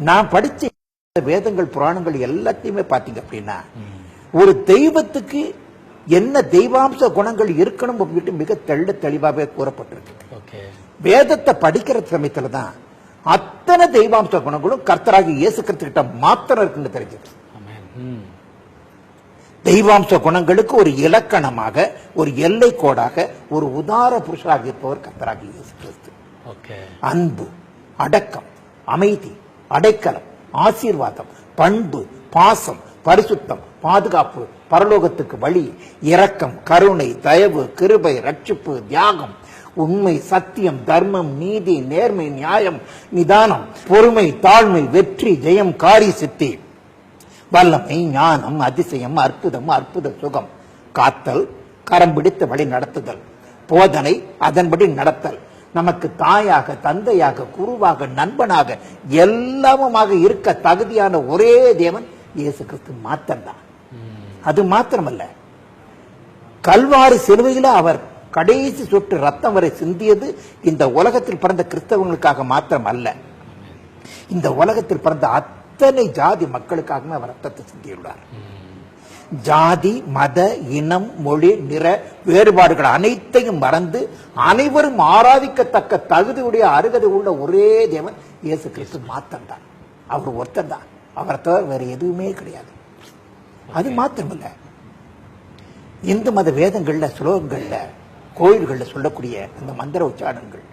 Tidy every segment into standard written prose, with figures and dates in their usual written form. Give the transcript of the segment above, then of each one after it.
நான் படிச்ச வேதங்கள் புராணங்கள் எல்லாத்தையுமே பாத்தீங்க அப்படின்னா ஒரு தெய்வத்துக்கு என்ன தெய்வாம்ச குணங்கள் இருக்கணும் அப்படின்ட்டு மிக தெள்ள தெளிவாகவே கூறப்பட்டிருக்கு. வேதத்தை படிக்கிற சமயத்துல தான் அத்தனை தெய்வாம்ச குணங்களும் கர்த்தராகி இயேசு கிறிஸ்து கிட்ட மாத்திரம் இருக்குன்னு தெரிஞ்சது. தெய்வாம்ச குணங்களுக்கு ஒரு இலக்கணமாக, ஒரு எல்லை கோடாக, ஒரு உதார புருஷராக இருப்பவர் கர்த்தராகி இயேசு கிறிஸ்து. அன்பு, அடக்கம், அமைதி, அடைக்கலம், ஆசீர்வாதம், பண்பு, பாசம், பரிசுத்தம், பாதுகாப்பு, பரலோகத்துக்கு வழி, இரக்கம், கருணை, தயவு, கிருபை, ரட்சிப்பு, தியாகம், உண்மை, சத்தியம், தர்மம், நீதி, நேர்மை, நியாயம், நிதானம், பொறுமை, தாழ்மை, வெற்றி, ஜெயம், காரி சித்தி, வல்லமை, ஞானம், அதிசயம், அற்புதம், அற்புத சுகம், காத்தல், கரம் பிடித்த வழி நடத்துதல், போதனை, அதன்படி நடத்தல், நமக்கு தாயாக, தந்தையாக, குருவாக, நண்பனாக, எல்லாமுமாக இருக்க தகுதியான ஒரே தேவன் இயேசு கிறிஸ்து மாத்திரம்தான். அது மாத்திரமல்ல, கல்வாரி சிலுவையில் அவர் கடைசி சொட்டு ரத்தம் வரை சிந்தியது இந்த உலகத்தில் பிறந்த கிறிஸ்தவங்களுக்காக மாத்திரம் அல்ல, இந்த உலகத்தில் பிறந்த அத்தனை ஜாதி மக்களுக்காகவே அவர் ரத்தத்தை சிந்தியுள்ளார். ஜாதி, மத, இனம், மொழி, நிற வேறுபாடுகள் அனைத்தையும் மறந்து அனைவரும் ஆராதிக்கத்தக்க தகுதியுடைய அருகதை உள்ள ஒரே தேவன் இயேசு கிறிஸ்து மாத்திரம்தான். அவர் ஒருத்தர் தான், அவரை தவிர வேற எதுவுமே கிடையாது. அது மாத்திரமல்ல, இந்து மத வேதங்கள்ல, ஸ்லோகங்கள்ல, கோயில்கள்ல சொல்லக்கூடிய அந்த மந்திர உச்சாரணங்கள்,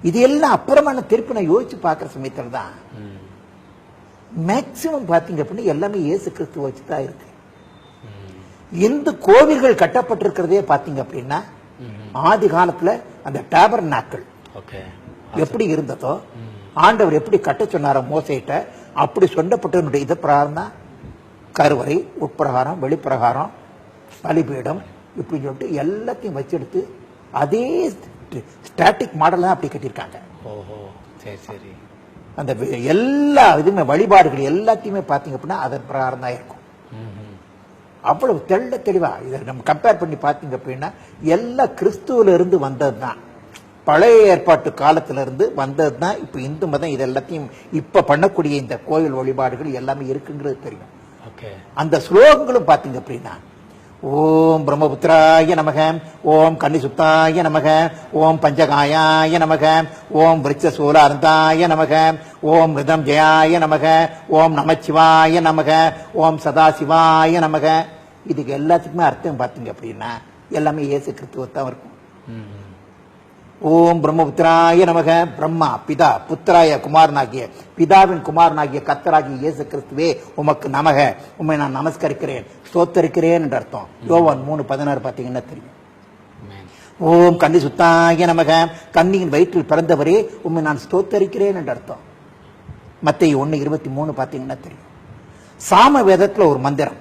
இது எல்லாம் அப்புறமான திருப்பி நான் யோசிச்சு பார்க்கிற சமயத்துல தான் மேக்சிமம் பாத்தீங்க அப்படின்னா எல்லாமே இயேசு கிறிஸ்துவ வச்சுதான் இருக்கு. இந்து கோவில்கள் கட்டப்பட்டிருக்கிறதே பாத்தீங்க அப்படின்னா ஆதி காலத்துல அந்த டேபர்நாக்கிள் எப்படி இருந்ததோ, ஆண்டவர் எப்படி கட்ட சொன்னாரோ மோசேட்ட, அப்படி சொல்லப்பட்ட இது பிரகாரம் தான் கருவறை, உட்பிரகாரம், வெளிப்பிரகாரம், பலிபீடம், இப்படி சொல்லிட்டு எல்லாத்தையும் வச்செடுத்து அதே ஸ்டாட்டிக் மாடல் அப்படி கட்டியிருக்காங்க. அந்த எல்லா இதுமே வழிபாடுகள் எல்லாத்தையுமே பாத்தீங்க அப்படின்னா அதன் பிரகாரம் தான் இருக்கும். அவ்வளவு தெள்ள தெளிவா இதை நம்ம கம்பேர் பண்ணி பாத்தீங்க அப்படின்னா எல்லாம் கிறிஸ்துவில இருந்து வந்தது தான், பழைய ஏற்பாட்டு காலத்துல இருந்து வந்தது தான். இப்ப இந்து மதம் இது எல்லாத்தையும் இப்ப பண்ணக்கூடிய இந்த கோயில் வழிபாடுகள் எல்லாமே இருக்குங்கிறது தெரியும். அந்த ஸ்லோகங்களும் பாத்தீங்க அப்படின்னா ஓம் பிரம்மபுத்திராய நமக, ஓம் கன்னிசுத்தாய நமக, ஓம் பஞ்சகாயாய நமக, ஓம் விருட்சசூலார்ந்தாய நமக, ஓம் ரிதம் ஜெயாய நமக, ஓம் நமச்சிவாய நமக, ஓம் சதாசிவாய நமக. இதுக்கு எல்லாத்துக்குமே அர்த்தம் பாத்தீங்க அப்படின்னா எல்லாமே இயேசு கிறிஸ்துவத்தான் இருக்கும். ஓம் பிரம்மபுத்திராய நமக, பிரம்மா பிதா, புத்திராய குமாரனாகிய, பிதாவின் குமாரனாகிய கர்த்தராகிய இயேசு கிறிஸ்துவே உமக்கு நமக, உண்மை நான் நமஸ்கரிக்கிறேன், ஸ்தோத்தரிக்கிறேன் என்ற அர்த்தம். யோவான் 3:16 பாத்தீங்கன்னா தெரியும். ஓம் கன்னி சுத்தாய நமக, கன்னியின் வயிற்றில் பிறந்தவரே உண்மை நான் ஸ்தோத்தரிக்கிறேன் என்ற அர்த்தம். மத்தேயு 1:23 பாத்தீங்கன்னா தெரியும். சாம வேதத்துல ஒரு மந்திரம்,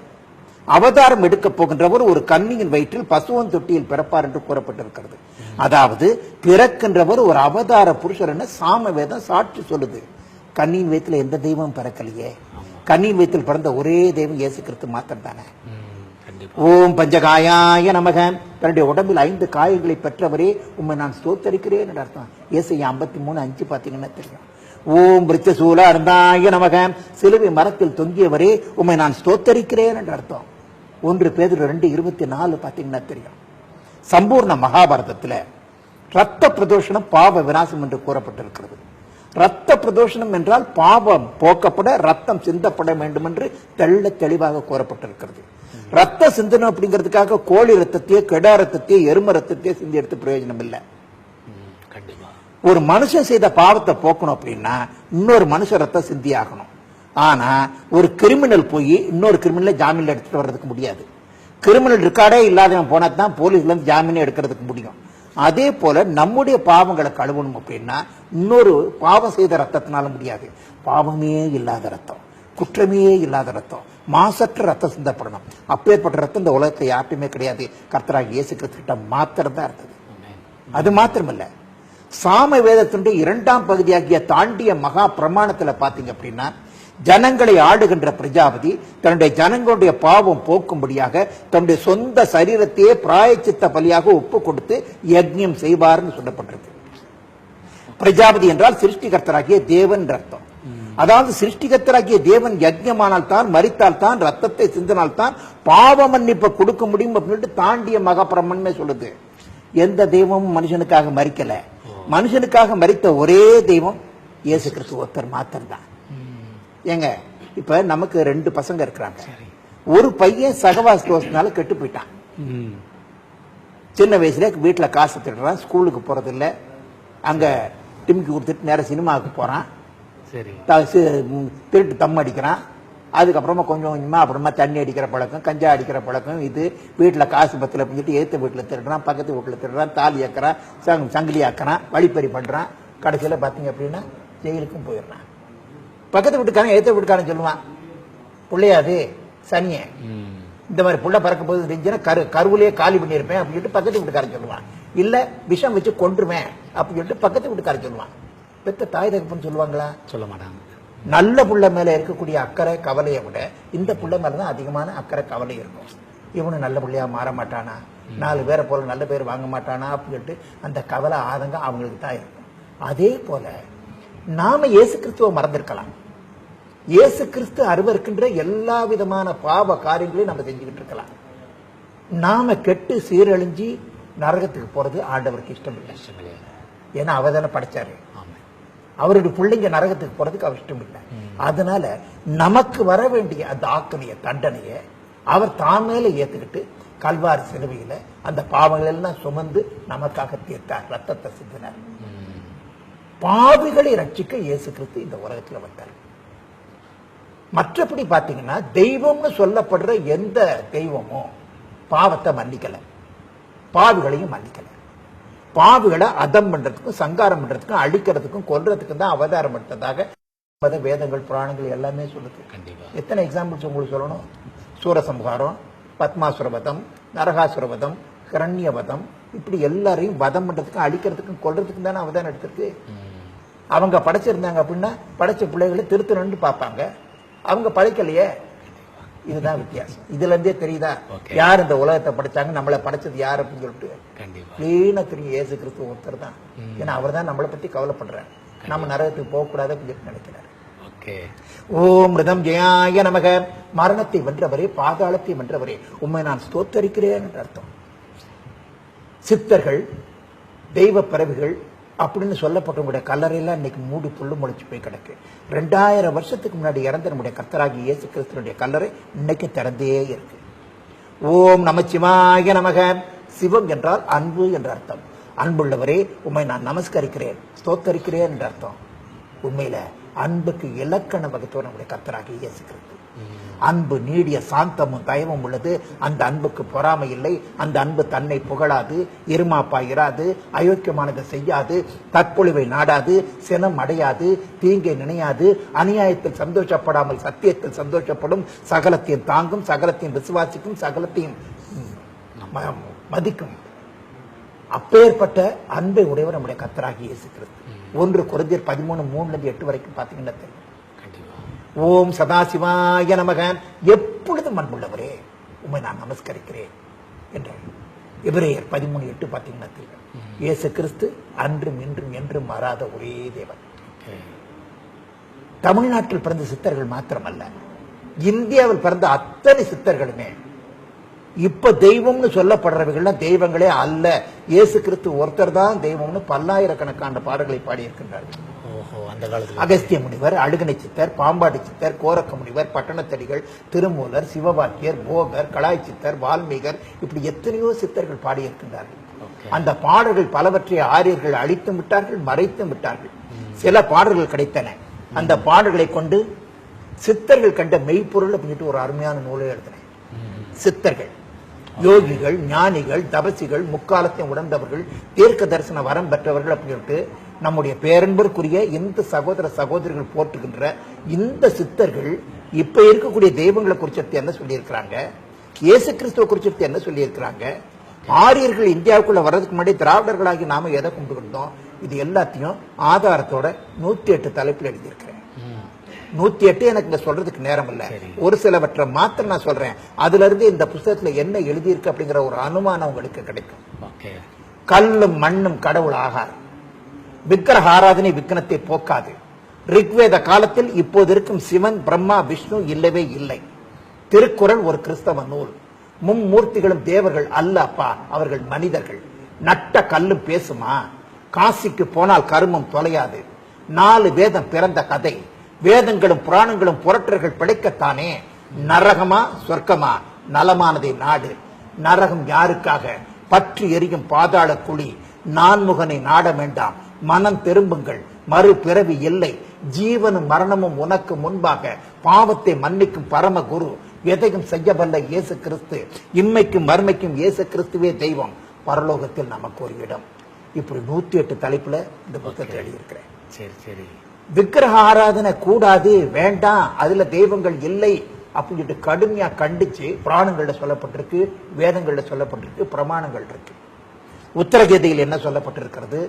அவதாரம் எடுக்க போகின்றவர் ஒரு கன்னியின் வயிற்றில் பசுவன் தொட்டியில் பிறப்பார் என்று கூறப்பட்டிருக்கிறது. அதாவது பிறக்கின்றவர் ஒரு அவதார புருஷர் என சாம வேதம் சாட்சி சொல்லுது. கன்னியின் வயிற்றில் எந்த தெய்வம் பிறக்கலையே, கன்னியின் வயிற்றில் பிறந்த ஒரே தெய்வம் இயேசு கிறிஸ்து மாத்திரம் தானே. ஓம் பஞ்சகாயாய நமக, தன்னுடைய உடம்பில் 5 காயங்களை பெற்றவரே உண்மை நான் ஸ்தோத்தரிக்கிறேன் என்ற அர்த்தம். ஏசாயா 53:5 பாத்தீங்கன்னா தெரியும். ஓம் விருட்சசூலார்ந்தாய நமக, சிலுவை மரத்தில் தொங்கியவரே உண்மை நான் ஸ்தோத்தரிக்கிறேன் என்ற அர்த்தம். 1 பேதுரு 2:24 பாத்தீங்கன்னா தெரியும். சம்பூர்ண மகாபாரதத்தில் ரத்த பிரதோஷனம் பாவ விநாசம் என்று கூறப்பட்டிருக்கிறது. ரத்த பிரதோஷனம் என்றால் பாவம் போக்கப்பட ரத்தம் சிந்தப்பட வேண்டும் என்று தெள்ள தெளிவாக கூறப்பட்டிருக்கிறது. ரத்த சிந்தனம் அப்படிங்கிறதுக்காக கோழி ரத்தத்தையோ, கெடா ரத்தத்தையோ, எரும ரத்தத்தையோ சிந்தி எடுத்து பிரயோஜனம் இல்லை. ஒரு மனுஷன் செய்த பாவத்தை போக்கணும் அப்படின்னா இன்னொரு மனுஷ ரத்தம் சிந்தி ஆகணும். ஆனா ஒரு கிரிமினல் போய் இன்னொரு கிரிமினலை ஜாமீன்ல எடுத்துட்டு வர்றதுக்கு முடியாது. கிரிமினல் ரெக்கார்டே இல்லாதவன் போனா தான் போலீஸ்ல இருந்து ஜாமீன் எடுக்கிறதுக்கு முடியும். அதே போல நம்முடைய பாவங்களை கழுவணும் அப்படின்னா இன்னொரு பாவம் செய்த ரத்தத்தினால முடியாது. பாவமே இல்லாத ரத்தம், குற்றமே இல்லாத ரத்தம், மாசற்ற ரத்தம் சிந்தப்படணும். அப்பேற்பட்ட ரத்தம் இந்த உலகத்தை யார்ட்டுமே கிடையாது, கர்த்தராகிய இயேசு கிறிஸ்து கிட்ட மாத்திரம் தான் இருந்தது. அது மாத்திரமல்ல, சாம வேதத்தினுடைய 2ஆம் பகுதியாகிய தாண்டிய மகா பிரமாணத்துல பாத்தீங்க அப்படின்னா ஜனங்களை ஆடுகின்ற பிரஜாபதி தன்னுடைய ஜனங்களுடைய பாவம் போக்கும்படியாக தன்னுடைய சொந்த சரீரத்தையே பிராயச்சித்த பலியாக ஒப்பு கொடுத்து யஜ்ஞம் செய்வார்னு சொல்லப்பட்டிருக்கு. பிரஜாபதி என்றால் சிருஷ்டிகர்த்தராகிய தேவன் அர்த்தம். அதாவது சிருஷ்டிகத்தராகிய தேவன் யஜ்ஞமானால் தான், மரித்தால் தான், ரத்தத்தை சிந்தினால் தான் பாவ மன்னிப்பை கொடுக்க முடியும் அப்படின்னு தாண்டிய மகாபிரமன்மே சொல்லுது. எந்த தெய்வமும் மனுஷனுக்காக மரிக்கல. மனுஷனுக்காக மரித்த ஒரே தெய்வம் இயேசு கிறிஸ்து ஒருத்தர் மாத்திரம் தான். ஏங்க இப்ப நமக்கு 2 பசங்க இருக்கிறாங்க. ஒரு பையன் சகவாச தோஷத்தினால கெட்டு போயிட்டான். சின்ன வயசுல வீட்டுல காசு திருடுறான், ஸ்கூலுக்கு போறது இல்ல, அங்க டிமிக்கி கொடுத்துட்டு நேரம் சினிமாவுக்கு போறான், திருட்டு தம் அடிக்கிறான். அதுக்கப்புறமா கொஞ்சம் கொஞ்சமா அப்புறமா தண்ணி அடிக்கிற பழக்கம், கஞ்சா அடிக்கிற பழக்கம், இது வீட்டுல காசு பத்துல பிடிச்சிட்டு ஏத்த வீட்டுல திருடுறான், பக்கத்து வீட்டுல திருடுறான், தாலி ஆக்குறான், சங்கிலி ஆக்குறான், வழிப்பறி பண்றான். கடைசியில பாத்தீங்க அப்படின்னா ஜெயிலுக்கும் போயிடுறான். பக்கத்து வீட்டுக்காரன் ஏத்த வீட்டுக்காரன் சொல்லுவான், பிள்ளையாது சனிய இந்த மாதிரி புள்ள பறக்க போது இருந்துச்சுன்னா கருவிலேயே காலி பண்ணியிருப்பேன் அப்படின்னு சொல்லிட்டு பக்கத்து வீட்டுக்காரன் சொல்லுவான். இல்ல விஷம் வச்சு கொன்றுவேன் அப்படின்னு சொல்லிட்டு பக்கத்து வீட்டுக்காரன் சொல்லுவான். பெத்த தாய் தகப்பன்னு சொல்லுவாங்களா? சொல்ல மாட்டாங்க. நல்ல புள்ள மேல இருக்கக்கூடிய அக்கறை கவலையை விட இந்த புள்ள மேலதான் அதிகமான அக்கறை கவலை இருக்கும். இவனு நல்ல பிள்ளையா மாற மாட்டானா, 4 பேரை போல நல்ல பேர் வாங்க மாட்டானா அப்படின்னு சொல்லிட்டு அந்த கவலை ஆதங்கம் அவங்களுக்கு தான் இருக்கும். அதே போல நாம இயேசு கிறிஸ்துவ மறந்திருக்கலாம். இயேசு கிறிஸ்து அருவருக்கின்ற எல்லா விதமான பாவ காரியங்களையும் நம்ம செஞ்சுக்கிட்டு இருக்கலாம். நாம கெட்டு சீரழிஞ்சி நரகத்துக்கு போறது ஆண்டவருக்கு இஷ்டம் இல்லை. ஏன்னா அவர் தானே படைச்சாரு. அவருடைய பிள்ளைங்க நரகத்துக்கு போறதுக்கு அவர் இஷ்டம் இல்லை. அதனால நமக்கு வர வேண்டிய அந்த ஆக்கணைய தண்டனைய அவர் தான் மேல ஏத்துக்கிட்டு கல்வாரி சிலுவையில அந்த பாவங்கள் எல்லாம் சுமந்து நமக்காக தீர்த்தார், ரத்தத்தை சிந்தினார். பாவிகளை ரட்சிக்க இயேசு கிறிஸ்து இந்த உலகத்துல வந்தார். மற்றபடி பாத்தீங்கன்னா தெய்வம்னு சொல்லப்படுற எந்த தெய்வமும் பாவத்தை மன்னிக்கல, பாவிகளையும் மன்னிக்கல. பாவிகளை அதம் பண்றதுக்கும் சங்காரம் பண்றதுக்கும் அழிக்கிறதுக்கும் கொல்றதுக்கும் தான் அவதாரம் எடுத்ததாக வேதங்கள் புராணங்கள் எல்லாமே சொல்லுது. எத்தனை எக்ஸாம்பிள்ஸ் உங்களுக்கு சொல்லணும்? சூரசம்ஹாரம், பத்மாசுரவதம், நரகாசுரவதம், கிரண்யவதம், இப்படி எல்லாரையும் வதம் பண்றதுக்கும் அழிக்கிறதுக்கும் கொல்றதுக்கும் தானே அவதாரம் எடுத்திருக்கு. அவங்க படைச்சிருந்தாங்க அப்படின்னா படைச்ச பிள்ளைகளை திருத்தணும்னு பார்ப்பாங்க. அவங்க படைக்கலையே. இதுதான் வித்தியாசம். இதுல இருந்தே தெரியுதா யார் இந்த உலகத்தை படைச்சாங்க, நம்மளை படைச்சது யார் அப்படின்னு சொல்லிட்டு கிளீனா தெரியும். இயேசு கிறிஸ்து ஒருத்தர் தான். ஏன்னா அவர் தான் நம்மளை பத்தி கவலைப்படுறாரு. நம்ம நரகத்துக்கு போக கூடாது அப்படின்னு நினைக்கிறார். ஓம் மிருதம் ஜெயாய நமக. மரணத்தை வென்றவரே, பாதாளத்தை வென்றவரே, உண்மை நான் ஸ்தோத்தரிக்கிறேன் என்ற அர்த்தம். சித்தர்கள், தெய்வ பிறவிகள் அப்படின்னு சொல்லப்பட்ட கல்லறையெல்லாம் இன்னைக்கு மூடி புல்லு முளைச்சு போய் கிடக்கு. 2000 வருஷத்துக்கு முன்னாடி இறந்த நம்முடைய கர்த்தராகி இயேசு கிறிஸ்துனுடைய கல்லறை இன்னைக்கு திறந்தே இருக்கு. ஓம் நமச்சிவாய நமக. சிவம் என்றால் அன்பு என்ற அர்த்தம். அன்புள்ளவரே, உண்மை நான் நமஸ்கரிக்கிறேன், ஸ்தோத்தரிக்கிறேன் என்ற அர்த்தம். உண்மையில அன்புக்கு இலக்கண வகுத்தவர் நம்முடைய கர்த்தராகி இயேசு கிறிஸ்து. அன்பு நீடிய சாந்தமும் தயவும் உள்ளது. அந்த அன்புக்கு பொறாமை இல்லை. அந்த அன்பு தன்னை புகழாது, இருமாப்பா இராது, அயோக்கியமானதை செய்யாது, தற்பொழிவை நாடாது, சினம் அடையாது, தீங்கை நினையாது, அநியாயத்தில் சந்தோஷப்படாமல் சத்தியத்தில் சந்தோஷப்படும், சகலத்தையும் தாங்கும், சகலத்தையும் விசுவாசிக்கும், சகலத்தையும் மதிக்கும். அப்பேற்பட்ட அன்பை உடையவர் நம்முடைய கர்த்தராகி இயேசு கிறிஸ்து. 1 கொரிந்தியர் 13:3-8 வரைக்கும் பாத்தீங்கன்னா தெரியும். ஓம் சதாசிவாய நமக. எப்பொழுதும் அன்புள்ளவரே, உண்மை நான் நமஸ்கரிக்கிறேன் என்றார். எபிரேயர் 13:8 பாத்தீங்கன்னா தெரியும். இயேசு கிறிஸ்து அன்றும் இன்றும் என்றும் மாறாத ஒரே தேவன். தமிழ்நாட்டில் பிறந்த சித்தர்கள் மாத்திரமல்ல, இந்தியாவில் பிறந்த அத்தனை சித்தர்களுமே இப்ப தெய்வம்னு சொல்லப்படுறவர்கள் தெய்வங்களே அல்ல. இயேசு கிறிஸ்து ஒருத்தர் தான் தெய்வம்னு பல்லாயிரக்கணக்கான பாடல்களை பாடியிருக்கின்றார்கள். அகஸ்திய முனிவர், அழுகனை சித்தர், பாம்பாடி சித்தர், கோரக்க முனிவர், பட்டணத்தடிகள், திருமூலர், சிவவாக்கியர், போகர், கலாய் சித்தர், வால்மீகர், இப்படி எத்தனையோ சித்தர்கள் பாடியிருக்கின்றார்கள். அந்த பாடல்கள் பலவற்றை ஆரியர்கள் அழித்தும் விட்டார்கள், மறைத்தும் விட்டார்கள். சில பாடல்கள் கிடைத்தன. அந்த பாடல்களை கொண்டு சித்தர்கள் கண்ட மெய்ப்பொருள் அப்படின்ட்டு ஒரு அருமையான நூலை எழுதின. சித்தர்கள் யோகிகள், ஞானிகள், தபசிகள், முக்காலத்தை உணர்ந்தவர்கள், தீர்க்க தரிசன வரம் பெற்றவர்கள் அப்படின்ட்டு நம்முடைய பேரன்பிற்குரிய இந்த சகோதர சகோதரிகள் போற்றுகின்ற இந்த சித்தர்கள் இப்ப இருக்கக்கூடிய தெய்வங்களை குறித்து என்ன சொல்லியிருக்கிறாங்க, இயேசு கிறிஸ்துவ குறித்து என்ன சொல்லியிருக்கிறாங்க, ஆரியர்கள் இந்தியாவுக்குள்ள வர்றதுக்கு முன்னாடி திராவிடர்களாகி நாம எதை கொண்டு இது எல்லாத்தையும் ஆதாரத்தோட 108 தலைப்பில் எழுதியிருக்கிறேன். 108 எனக்கு இங்க சொல்றதுக்கு நேரம் இல்ல. ஒரு சிலவற்றை மாத்திரம் நான் சொல்றேன். அதுல இருந்து இந்த புத்தகத்துல என்ன எழுதியிருக்கு அப்படிங்கிற ஒரு அனுமானம் உங்களுக்கு கிடைக்கும். கல்லும் மண்ணும் கடவுள் ஆகாது. விக்கிரக ஆராதனை விக்னத்தை போக்காது. ரிக்வேத காலத்தில் இப்போது இருக்கும் சிவன் பிரம்மா விஷ்ணு இல்லவே இல்லை. திருக்குறள் ஒரு கிறிஸ்தவ நூல். மும்மூர்த்திகளும் தேவர்கள் அல்ல அப்பா, அவர்கள் மனிதர்கள். நட்ட கல்லும் பேசுமா? காசிக்கு போனால் கருமம் தொலையாது. 4 வேதம் பிறந்த கதை. வேதங்களும் புராணங்களும் புரட்டர்கள் பிழைக்கத்தானே. நரகமா சொர்க்கமா? நலமானதை நாடு. நரகம் யாருக்காக? பற்றி எரியும் பாதாள குழி. நான்முகனை நாட வேண்டாம், மனம் திரும்புங்கள், மறு பிறவி இல்லை. ஜீவனும் மரணமும் உனக்கு முன்பாக. பாவத்தை மன்னிக்கும் பரம குரு, எதையும் செய்யவல்ல இயேசு கிறிஸ்து. இம்மைக்கும் மறுமைக்கும் இயேசு கிறிஸ்துவே தெய்வம். பரலோகத்தில் நமக்கு ஒரு இடம். இப்படி 108 தலைப்புல இந்த புத்தகத்தை எழுதியிருக்கிறேன். சரி சரி. விக்கிரக ஆராதனை கூடாது, வேண்டாம், அதுல தெய்வங்கள் இல்லை அப்படின்னு சொல்லிட்டு கடுமையா கண்டிச்சு புராணங்கள்ல சொல்லப்பட்டிருக்கு, வேதங்கள்ல சொல்லப்பட்டிருக்கு, பிரமாணங்கள் இருக்கு. உத்தரகீதையில் என்ன சொல்லப்பட்டிருக்கிறது,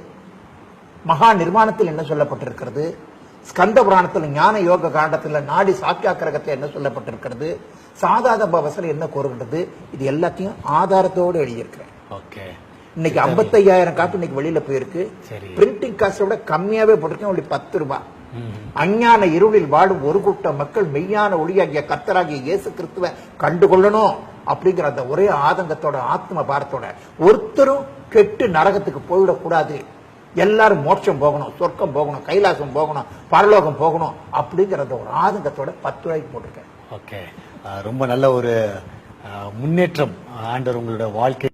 மகா நிர்மாணத்தில் என்ன சொல்லப்பட்டிருக்கிறது, ஸ்கந்த புராணத்தில் ஞான யோக காண்டத்தில் நாடி சாக்கியாக்கிரகத்தில் என்ன சொல்லப்பட்டிருக்கிறது, சாதாத பவசல் என்ன கூறுகின்றது, இது எல்லாத்தையும் ஆதாரத்தோடு எழுதியிருக்கிறேன். ஓகே. இன்னைக்கு 55,000 காப்பி இன்னைக்கு வெளியில போயிருக்கு. பிரிண்டிங் காஸ்ட விட கம்மியாவே போட்டிருக்கேன், only 10 ரூபாய். அஞ்ஞான இருளில் வாழும் ஒரு கூட்டம் மக்கள் மெய்யான ஒளியாகிய கர்த்தராகிய இயேசு கிறிஸ்துவை கண்டுகொள்ளணும் அப்படிங்கிற அந்த ஒரே ஆதங்கத்தோட ஆத்ம பாரத்தோட, ஒருத்தரும் கெட்டு நரகத்துக்கு போயிடக்கூடாது, எல்லாரும் மோட்சம் போகணும், சொர்க்கம் போகணும், கைலாசம் போகணும், பரலோகம் போகணும் அப்படிங்கிற ஒரு ஆதங்கத்தோட 10 ரூபாய்க்கு போட்டிருக்கேன். ஓகே. ரொம்ப நல்ல ஒரு முன்னேற்றம் ஆண்டவர் உங்களோட வாழ்க்கை